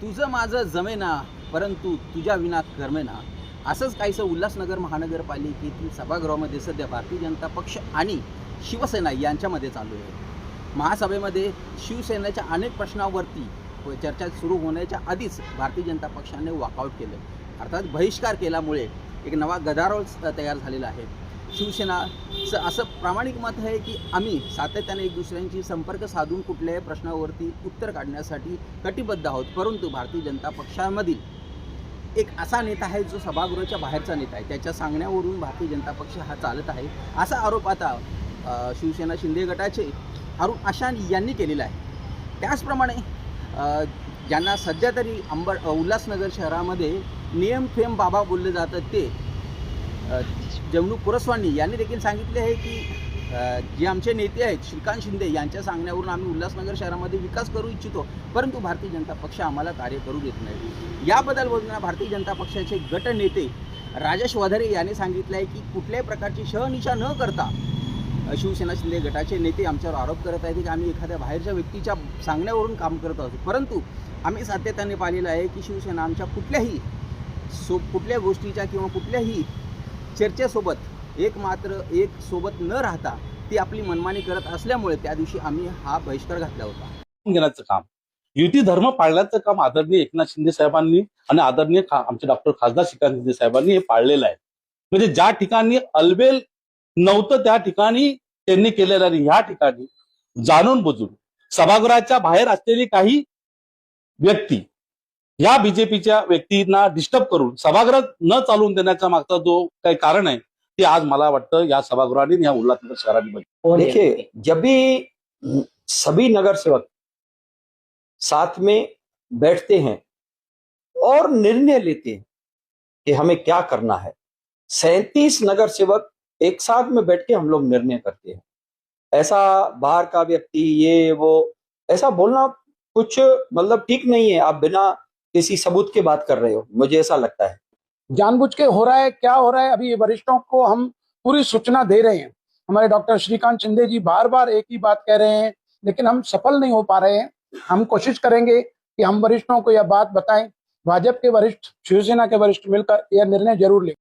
तुझं माझं जमेना, परंतु तुझ्या विना करमेना. असंच काहीसं उल्हासनगर महानगरपालिकेतील सभागृहामध्ये सध्या भारतीय जनता पक्ष आणि शिवसेना यांच्यामध्ये चालू आहे. महासभेमध्ये शिवसेनेच्या अनेक प्रश्नावरती चर्चा सुरू होण्याच्या आधीच भारतीय जनता पक्षाने वॉकआउट केलं. अर्थात बहिष्कार केल्यामुळे एक नवा गदारोळ तयार झालेला आहे. शिवसेनाचं असं प्रामाणिक मत आहे की आम्ही सातत्याने एक दुसऱ्यांशी संपर्क साधून कुठल्याही प्रश्नावरती उत्तर काढण्यासाठी कटिबद्ध आहोत, परंतु भारतीय जनता पक्षामधील एक असा नेता आहे जो सभागृहाच्या बाहेरचा नेता आहे, त्याच्या सांगण्यावरून भारतीय जनता पक्ष हा चालत आहे, असा आरोप आता शिवसेना शिंदे गटाचे अरुण आशान यांनी केलेला आहे. त्याचप्रमाणे ज्यांना सध्या तरी उल्हासनगर शहरामध्ये नियम फेम बाबा बोलले जातात ते जमनू कुरस्वानी यांनी देखील सांगितले आहे की जे आमचे नेते आहेत श्रीकांत शिंदे यांच्या सांगण्यावरून आम्ही उल्हासनगर शहरामध्ये विकास करू इच्छितो, परंतु भारतीय जनता पक्ष आम्हाला कार्य करू देत नाही. याबद्दल बोलताना भारतीय जनता पक्षाचे गटनेते राजेश वधारे यांनी सांगितलं आहे की कुठल्याही प्रकारची शहनिशा न करता शिवसेना शिंदे गटाचे नेते आमच्यावर आरोप करत आहेत की आम्ही एखाद्या बाहेरच्या व्यक्तीच्या सांगण्यावरून काम करत आहोत, परंतु आम्ही सातत्याने पाहिलेलं आहे की शिवसेना आमच्या कुठल्या गोष्टीच्या किंवा कुठल्याही चर्चेसोबत एक सोबत न राहता ती आपली मनमानी करत असल्यामुळे त्या दिवशी आम्ही हा बहिष्कार घातला होता. घेण्याचं काम, युती धर्म पाळण्याचं काम आदरणीय एकनाथ शिंदे साहेबांनी आणि आदरणीय आमचे डॉक्टर खासदार श्रीकांत शिंदे साहेबांनी हे पाळलेलं आहे. म्हणजे ज्या ठिकाणी अलबेल नव्हतं त्या ठिकाणी त्यांनी केलेलं आहे. ह्या ठिकाणी जाणून बुजून सभागृहाच्या बाहेर असलेली काही व्यक्ती या बीजेपीच्या व्यक्तींना डिस्टर्ब करून सभागृह न चालवून देण्याचा मागचा जो काही कारण आहे ते आज मला वाटतं या सभागृहाने या उल्हासनगर शहराने. देखिए, जब भी सभी नगर सेवक साथ में बैठते हैं और निर्णय लेते हैं कि हमें क्या करना है, 37 नगर सेवक एक साथ में बैठ के हम लोग निर्णय करते हैं. ऐसा बाहर का व्यक्ति ये वो ऐसा बोलना कुछ मतलब ठीक नहीं है. आप बिना किसी सबूत के बात कर रहे हो, मुझे ऐसा लगता है. जानबूझ के हो रहा है, क्या हो रहा है, अभी वरिष्ठों को हम पूरी सूचना दे रहे हैं. हमारे डॉक्टर श्रीकांत शिंदे जी बार बार एक ही बात कह रहे हैं, लेकिन हम सफल नहीं हो पा रहे हैं. हम कोशिश करेंगे कि हम वरिष्ठों को यह बात बताएं. भाजपा के वरिष्ठ, शिवसेना के वरिष्ठ मिलकर यह निर्णय जरूर लें.